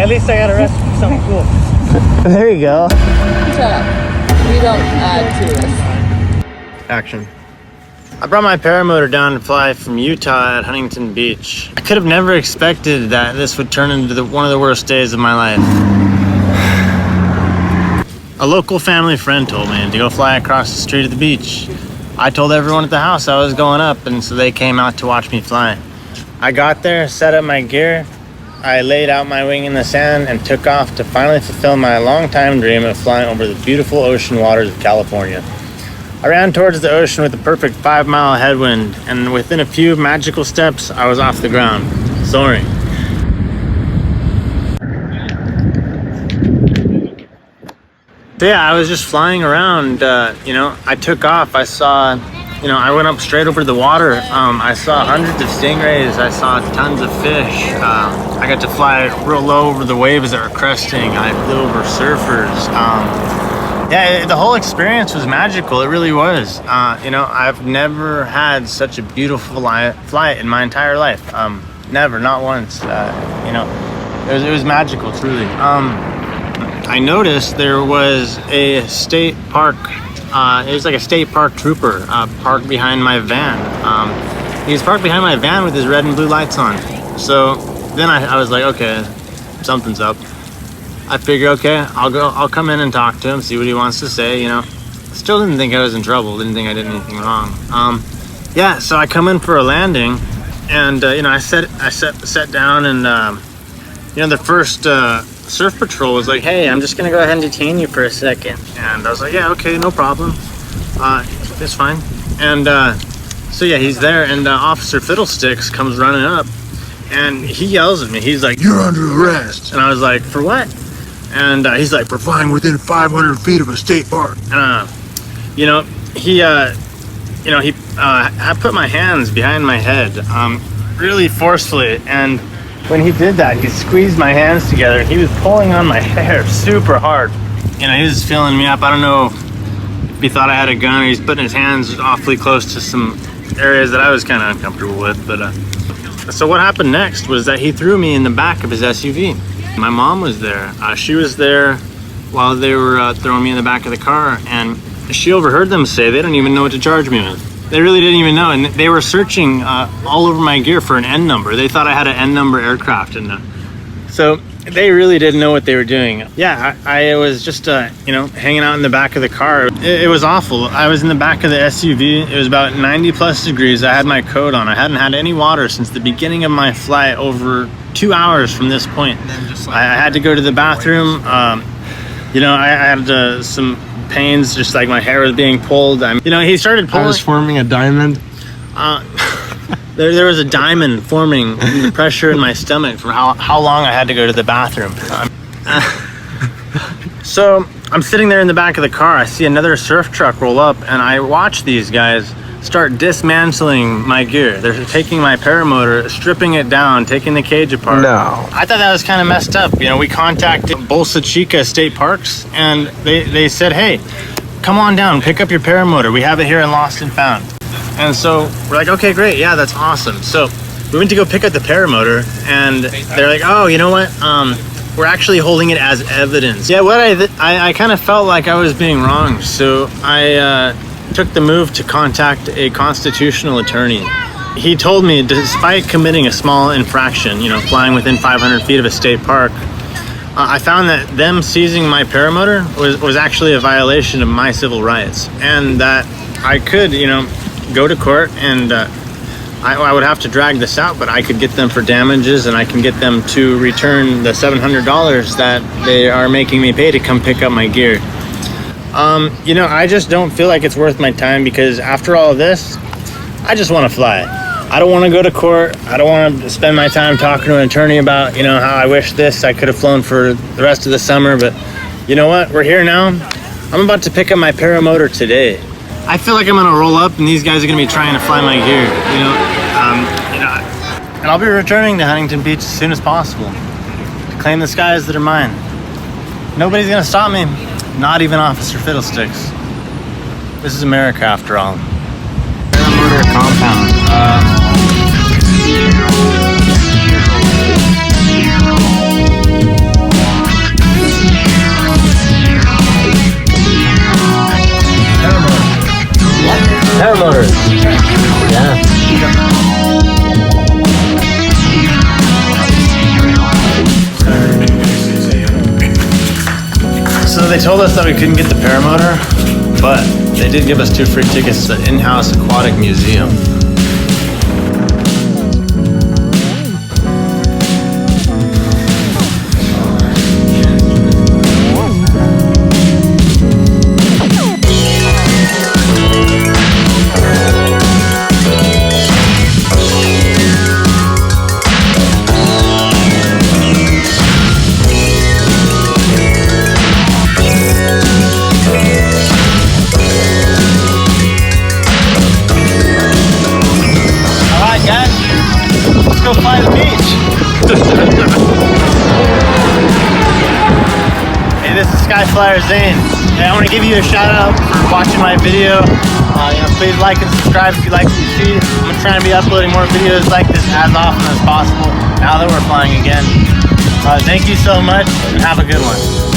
At least I got arrested for something cool. There you go. Shut up. We don't add tourists. Action. I brought my paramotor down to fly from Utah at Huntington Beach. I could have never expected that this would turn into one of the worst days of my life. A local family friend told me to go fly across the street at the beach. I told everyone at the house I was going up, and so they came out to watch me fly. I got there, set up my gear, I laid out my wing in the sand and took off to finally fulfill my long-time dream of flying over the beautiful ocean waters of California. I ran towards the ocean with a perfect 5-mile headwind, and within a few magical steps, I was off the ground, soaring. So yeah, I was just flying around, I took off, I went up straight over the water. I saw hundreds of stingrays, I saw tons of fish. I got to fly real low over the waves that were cresting. I flew over surfers. The whole experience was magical, it really was. I've never had such a beautiful flight in my entire life. Never, not once. It was magical, truly. I noticed there was a state park, it was like a state park trooper parked behind my van. He was parked behind my van with his red and blue lights on. So then I was like, okay, something's up. I figured, okay, I'll come in and talk to him, see what he wants to say, Still didn't think I was in trouble, didn't think I did anything wrong. So I come in for a landing, and I sat down, and the first surf patrol was like, hey, I'm just gonna go ahead and detain you for a second. And I was like, yeah, okay, no problem. It's fine. And he's there, and Officer Fiddlesticks comes running up, and he yells at me. He's like, you're under arrest. And I was like, for what? And he's like, for flying within 500 feet of a state park. And he put my hands behind my head really forcefully, and when he did that, he squeezed my hands together. He was pulling on my hair super hard. He was feeling me up. I don't know if he thought I had a gun, or he's putting his hands awfully close to some areas that I was kind of uncomfortable with. But so what happened next was that he threw me in the back of his SUV. My mom was there. She was there while they were throwing me in the back of the car, and she overheard them say they don't even know what to charge me with. They really didn't even know, and they were searching all over my gear for an N number. They thought I had an N number aircraft, and so they really didn't know what they were doing. Yeah, I was just hanging out in the back of the car. It was awful. I was in the back of the SUV. It was about 90 plus degrees. I had my coat on. I hadn't had any water since the beginning of my flight, over 2 hours from this point. I had to go to the bathroom. I had some pains, just like my hair was being pulled. He started pulling. I was forming a diamond. There was a diamond forming from the pressure in my stomach for how long I had to go to the bathroom. So I'm sitting there in the back of the car. I see another surf truck roll up, and I watch these guys start dismantling my gear. They're taking my paramotor, stripping it down, taking the cage apart. No. I thought that was kind of messed up. We contacted Bolsa Chica State Parks, and they said, hey, come on down, pick up your paramotor. We have it here in Lost and Found. And so we're like, okay, great. Yeah, that's awesome. So we went to go pick up the paramotor, and they're like, oh, you know what? We're actually holding it as evidence. Yeah, what I kind of felt like I was being wronged. So I took the move to contact a constitutional attorney. He told me, despite committing a small infraction, flying within 500 feet of a state park, I found that them seizing my paramotor was actually a violation of my civil rights, and that I could, go to court, and I would have to drag this out, but I could get them for damages, and I can get them to return the $700 that they are making me pay to come pick up my gear. I just don't feel like it's worth my time, because after all of this, I just want to fly. I don't want to go to court. I don't want to spend my time talking to an attorney about, how I wish I could have flown for the rest of the summer. But you know what? We're here now. I'm about to pick up my paramotor today. I feel like I'm going to roll up, and these guys are going to be trying to fly my gear, and I'll be returning to Huntington Beach as soon as possible to claim the skies that are mine. Nobody's going to stop me. Not even Officer Fiddlesticks. This is America, after all. Paramotor compound. Paramotor. Yeah. So they told us that we couldn't get the Paramotor, but they did give us 2 free tickets to the in-house aquatic museum. Go fly the beach. Hey, this is Skyflyer Zane. Hey, I want to give you a shout out for watching my video. Please like and subscribe if you like what you see. I'm gonna try and be uploading more videos like this as often as possible now that we're flying again. Thank you so much and have a good one.